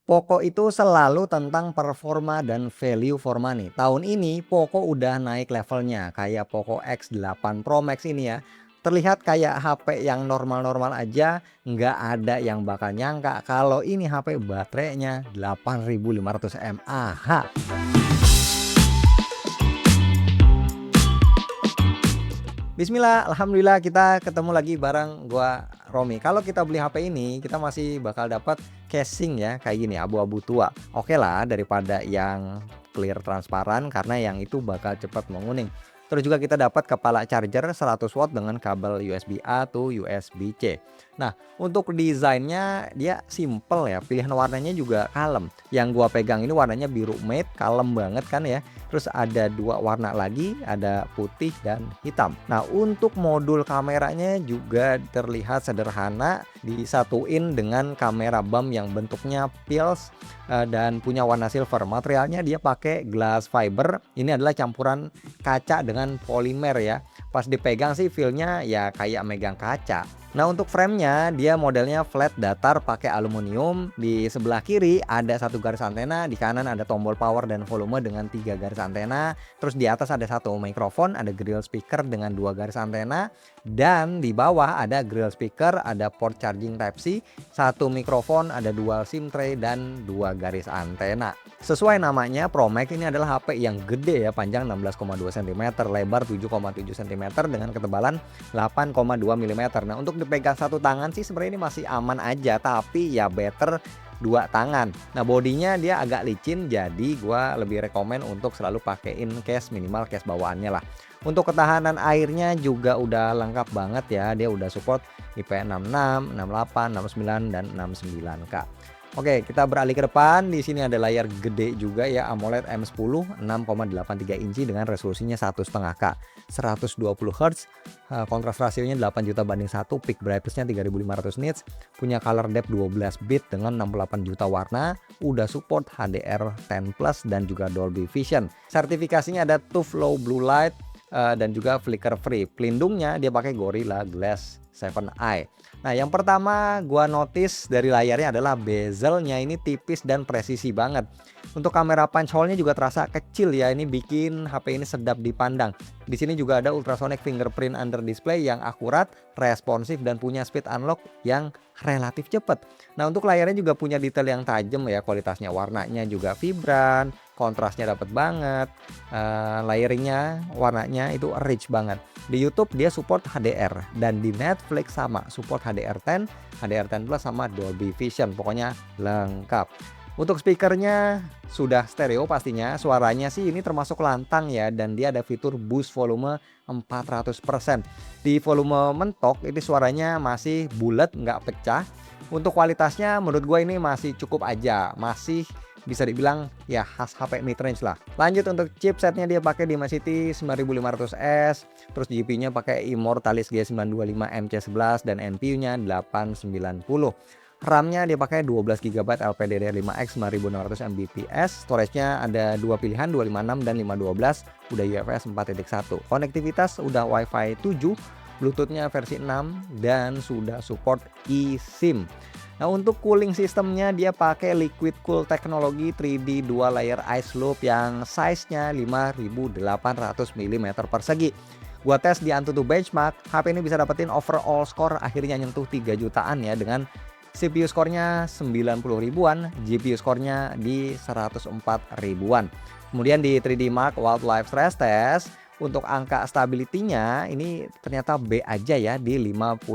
Poco itu selalu tentang performa dan value for money. Tahun ini Poco udah naik levelnya kayak Poco X8 Pro Max ini ya. Terlihat kayak HP yang normal-normal aja, nggak ada yang bakal nyangka kalau ini HP baterainya 8500 mAh. Bismillah, alhamdulillah kita ketemu lagi bareng gua Romi. Kalau kita beli HP ini, kita masih bakal dapat casing ya, kayak gini abu-abu tua. Oke lah daripada yang clear transparan karena yang itu bakal cepat menguning. Terus juga kita dapat kepala charger 100 watt dengan kabel USB A to USB C. Nah, untuk desainnya dia simple ya, pilihan warnanya juga kalem. Yang gua pegang ini warnanya biru matte, kalem banget kan ya. Terus ada dua warna lagi, ada putih dan hitam. Nah, untuk modul kameranya juga terlihat sederhana, disatuin dengan kamera bump yang bentuknya pils dan punya warna silver. Materialnya dia pakai glass fiber. Ini adalah campuran kaca dengan polimer ya. Pas dipegang sih feel-nya ya kayak megang kaca. Nah, untuk framenya dia modelnya flat datar pakai aluminium. Di sebelah kiri ada satu garis antena, di kanan ada tombol power dan volume dengan 3 garis antena. Terus di atas ada satu mikrofon, ada grill speaker dengan 2 garis antena, dan di bawah ada grill speaker, ada port charging Type-C, satu mikrofon, ada dual SIM tray dan 2 garis antena. Sesuai namanya, Pro Max ini adalah HP yang gede ya, panjang 16,2 cm, lebar 7,7 cm dengan ketebalan 8,2 mm. Nah, untuk dipegang satu tangan sih sebenarnya ini masih aman aja, tapi ya better dua tangan. Nah, bodinya dia agak licin, jadi gua lebih rekomen untuk selalu pakein case, minimal case bawaannya lah. Untuk ketahanan airnya juga udah lengkap banget ya, dia udah support IP66, 68, 69 dan 69K. Oke, kita beralih ke depan. Di sini ada layar gede juga ya, AMOLED M10 6,83 inci dengan resolusinya 1,5K, 120 Hz, kontras rasionya 8 juta banding 1, peak brightness-nya 3500 nits, punya color depth 12 bit dengan 68 juta warna, udah support HDR10 Plus dan juga Dolby Vision. Sertifikasinya ada TÜV Low Blue Light dan juga flicker free. Pelindungnya dia pakai Gorilla Glass 7i. Nah, yang pertama gua notice dari layarnya adalah bezelnya ini tipis dan presisi banget. Untuk kamera punch hole-nya juga terasa kecil ya, ini bikin HP ini sedap dipandang. Di sini juga ada ultrasonic fingerprint under display yang akurat, responsif dan punya speed unlock yang relatif cepat. Nah, untuk layarnya juga punya detail yang tajam ya, kualitasnya, warnanya juga vibran, kontrasnya dapat banget, layeringnya, warnanya itu rich banget. Di YouTube dia support HDR dan di Netflix sama support HDR10, HDR10 Plus sama Dolby Vision, pokoknya lengkap. Untuk speakernya sudah stereo pastinya, suaranya sih ini termasuk lantang ya, dan dia ada fitur boost volume 400%. Di volume mentok ini suaranya masih bulat, nggak pecah. Untuk kualitasnya menurut gue ini masih cukup aja, masih bisa dibilang ya khas HP mid-range lah. Lanjut untuk chipsetnya dia pakai Dimensity 9500S, terus GPU-nya pakai Immortalis G925 MC11 dan NPU-nya 890. RAM-nya dia pakai 12 GB LPDDR5X 9600 Mbps. Storage-nya ada dua pilihan, 256 dan 512, udah UFS 4.1. Konektivitas udah Wi-Fi 7, Bluetooth-nya versi 6 dan sudah support eSIM. Nah, untuk cooling sistemnya dia pakai Liquid Cool teknologi 3D dual layer ice loop yang size-nya 5800 mm persegi. Gua tes di Antutu Benchmark, HP ini bisa dapetin overall score akhirnya nyentuh 3 jutaan ya, dengan CPU skornya 90 ribuan, GPU skornya di 104 ribuan. Kemudian di 3D Mark Wildlife Stress Test, untuk angka stability-nya ini ternyata B aja ya, di 52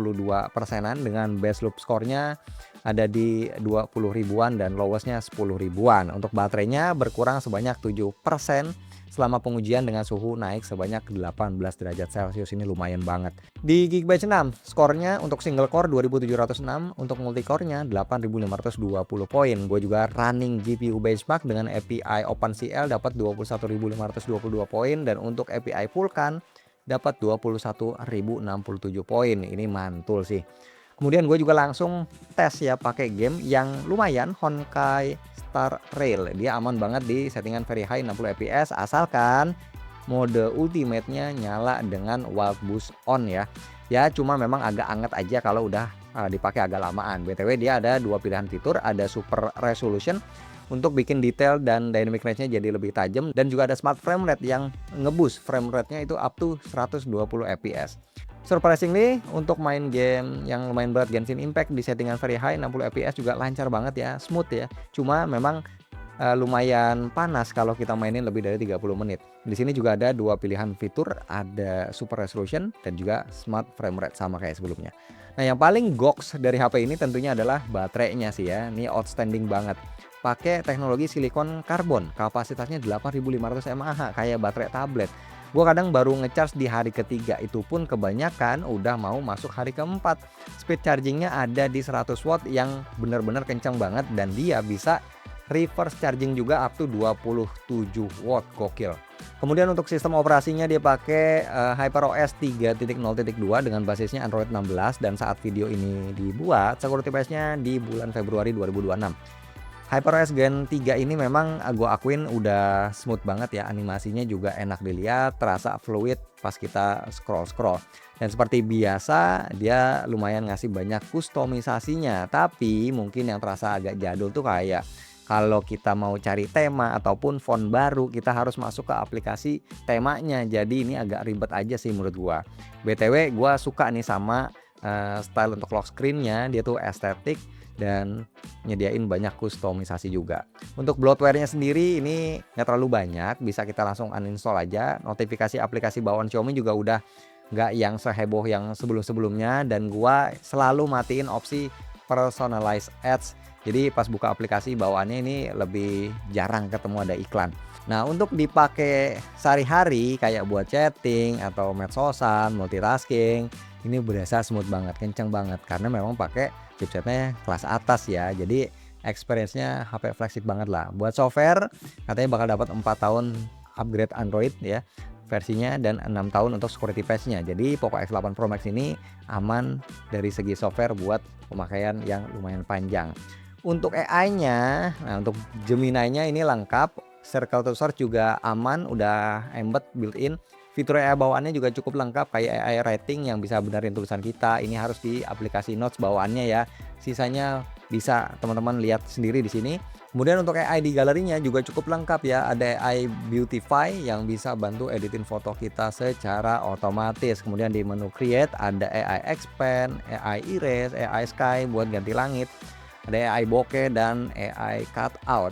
persenan dengan base loop skornya ada di 20 ribuan dan lowestnya 10 ribuan. Untuk baterainya berkurang sebanyak 7% selama pengujian dengan suhu naik sebanyak 18 derajat Celcius, ini lumayan banget. Di Geekbench 6, skornya untuk single core 2706, untuk multicore-nya 8520 poin. Gue juga running GPU benchmark dengan API OpenCL dapat 21522 poin, dan untuk API Vulkan dapat 21067 poin. Ini mantul sih. Kemudian gue juga langsung tes ya pakai game yang lumayan, Honkai Star Rail. Dia aman banget di settingan very high 60 fps asalkan mode ultimate-nya nyala dengan Wild Boost on ya. Ya cuma memang agak anget aja kalau udah dipakai agak lamaan. BTW dia ada 2 pilihan fitur, ada super resolution untuk bikin detail dan dynamic range-nya jadi lebih tajam, dan juga ada smart frame rate yang nge-boost frame rate-nya itu up to 120 fps. Surprisingly untuk main game yang lumayan berat Genshin Impact di settingan very high 60 fps juga lancar banget ya, smooth ya. Cuma memang lumayan panas kalau kita mainin lebih dari 30 menit. Di sini juga ada 2 pilihan fitur, ada super resolution dan juga smart frame rate sama kayak sebelumnya. Nah, yang paling goks dari HP ini tentunya adalah baterainya sih ya. Ini outstanding banget. Pakai teknologi silikon karbon, kapasitasnya 8500 mAh kayak baterai tablet. Gue kadang baru ngecharge di hari ketiga, itu pun kebanyakan udah mau masuk hari keempat. Speed chargingnya ada di 100 watt yang bener-bener kencang banget, dan dia bisa reverse charging juga up to 27 watt, gokil. Kemudian untuk sistem operasinya dia pakai HyperOS 3.0.2 dengan basisnya Android 16, dan saat video ini dibuat security patch-nya di bulan Februari 2026. HyperOS Gen 3 ini memang gue akuin udah smooth banget ya, animasinya juga enak dilihat, terasa fluid pas kita scroll-scroll. Dan seperti biasa dia lumayan ngasih banyak kustomisasinya, tapi mungkin yang terasa agak jadul tuh kayak kalau kita mau cari tema ataupun font baru, kita harus masuk ke aplikasi temanya. Jadi ini agak ribet aja sih menurut gua. BTW gua suka nih sama style untuk lock screen-nya, dia tuh estetik dan nyediain banyak kustomisasi juga. Untuk bloatware-nya sendiri ini nggak terlalu banyak, bisa kita langsung uninstall aja. Notifikasi aplikasi bawaan Xiaomi juga udah nggak yang seheboh yang sebelum-sebelumnya, dan gua selalu matiin opsi personalized ads. Jadi pas buka aplikasi bawaannya ini lebih jarang ketemu ada iklan. Nah, untuk dipakai sehari-hari kayak buat chatting atau medsosan, multitasking, ini berasa smooth banget, kenceng banget karena memang pakai chipsetnya kelas atas ya. Jadi experience-nya HP flagship banget lah. Buat software katanya bakal dapat 4 tahun upgrade Android ya versinya, dan 6 tahun untuk security patch-nya. Jadi Poco X8 Pro Max ini aman dari segi software buat pemakaian yang lumayan panjang. Untuk AI-nya, nah untuk Gemini-nya ini lengkap, Circle to Search juga aman, udah embed built-in. Fitur AI bawaannya juga cukup lengkap kayak AI rating yang bisa benerin tulisan kita. Ini harus di aplikasi Notes bawaannya ya. Sisanya bisa teman-teman lihat sendiri di sini. Kemudian untuk AI di galerinya juga cukup lengkap ya. Ada AI Beautify yang bisa bantu editin foto kita secara otomatis. Kemudian di menu Create ada AI Expand, AI Erase, AI Sky buat ganti langit. Ada AI bokeh dan AI cutout.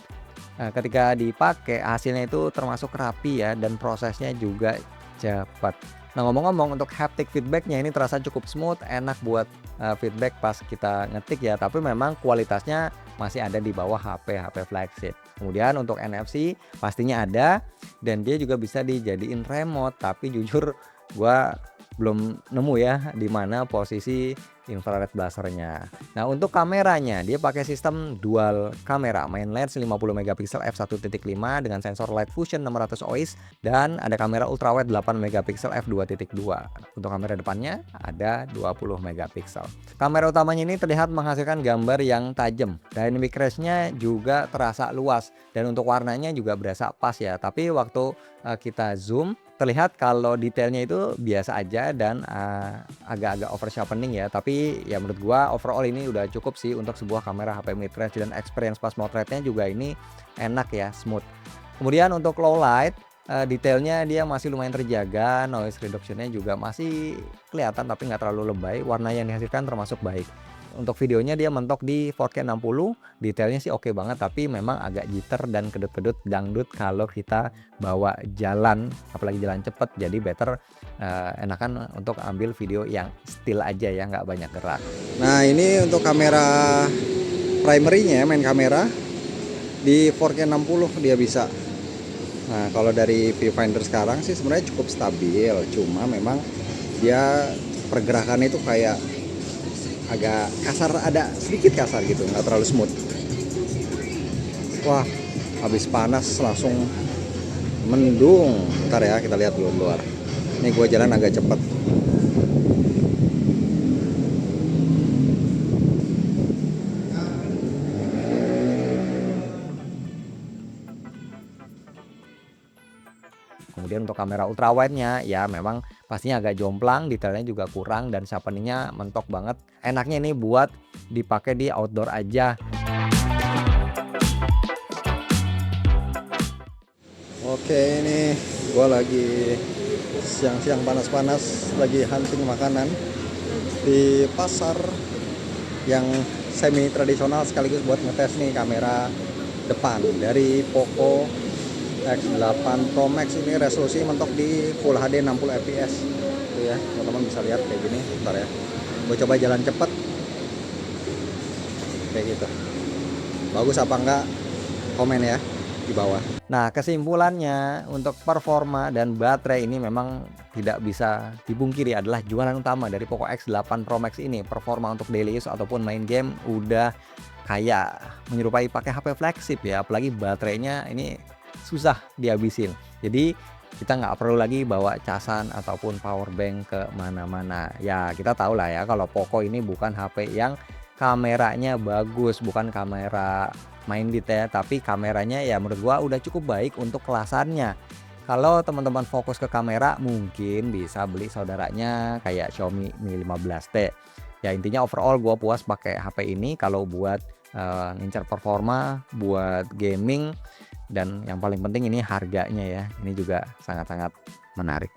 Nah, ketika dipakai hasilnya itu termasuk rapi ya, dan prosesnya juga cepat. Nah, ngomong-ngomong untuk haptic feedbacknya ini terasa cukup smooth, enak buat feedback pas kita ngetik ya, tapi memang kualitasnya masih ada di bawah HP flagship. Kemudian untuk NFC pastinya ada, dan dia juga bisa dijadiin remote, tapi jujur gua belum nemu ya di mana posisi infrared blasternya. Nah, untuk kameranya dia pakai sistem dual kamera, main lens 50 megapiksel f1.5 dengan sensor light fusion 600 ois, dan ada kamera ultrawide 8 megapiksel f2.2. Untuk kamera depannya ada 20 megapiksel. Kamera utamanya ini terlihat menghasilkan gambar yang tajam. Dynamic range-nya juga terasa luas, dan untuk warnanya juga berasa pas ya. Tapi waktu kita zoom terlihat kalau detailnya itu biasa aja dan agak-agak over sharpening ya, tapi ya menurut gua overall ini udah cukup sih untuk sebuah kamera HP mid range, dan experience pas motretnya juga ini enak ya, smooth. Kemudian untuk low light detailnya dia masih lumayan terjaga, noise reduction-nya juga masih kelihatan tapi nggak terlalu lebay, warna yang dihasilkan termasuk baik. Untuk videonya dia mentok di 4K 60, detailnya sih oke banget, tapi memang agak jitter dan kedut-kedut dangdut kalau kita bawa jalan, apalagi jalan cepet. Jadi better enakan untuk ambil video yang still aja ya, nggak banyak gerak. Nah, ini untuk kamera primary-nya, main kamera di 4K 60 dia bisa. Nah, kalau dari viewfinder sekarang sih sebenarnya cukup stabil, cuma memang dia pergerakannya itu kayak agak kasar, ada sedikit kasar gitu, nggak terlalu smooth. Wah, habis panas langsung mendung. Bentar ya, kita lihat dulu luar. Ini gue jalan agak cepet. Kemudian untuk kamera ultrawide-nya ya memang pastinya agak jomplang, detailnya juga kurang dan sharpening-nya mentok banget. Enaknya ini buat dipakai di outdoor aja. Oke, ini gua lagi siang-siang panas-panas lagi hunting makanan di pasar yang semi tradisional, sekaligus buat ngetes nih kamera depan dari Poco X8 Pro Max. Ini resolusi mentok di Full HD 60 fps tuh ya, teman-teman bisa lihat kayak gini. Bentar ya, gue coba jalan cepet kayak gitu. Bagus apa enggak, komen ya di bawah. Nah, kesimpulannya untuk performa dan baterai ini memang tidak bisa dipungkiri adalah jualan utama dari Poco X8 Pro Max ini. Performa untuk daily use ataupun main game udah kayak menyerupai pakai HP flagship ya, apalagi baterainya ini susah dihabisin. Jadi kita nggak perlu lagi bawa casan ataupun power bank ke mana-mana. Ya kita tahu lah ya kalau Poco ini bukan HP yang kameranya bagus, bukan kamera minded ya, tapi kameranya ya menurut gua udah cukup baik untuk kelasannya. Kalau teman-teman fokus ke kamera mungkin bisa beli saudaranya kayak Xiaomi Mi 15T. Ya intinya overall gua puas pakai HP ini kalau buat ngincar performa, buat gaming, dan yang paling penting ini harganya ya. Ini juga sangat-sangat menarik.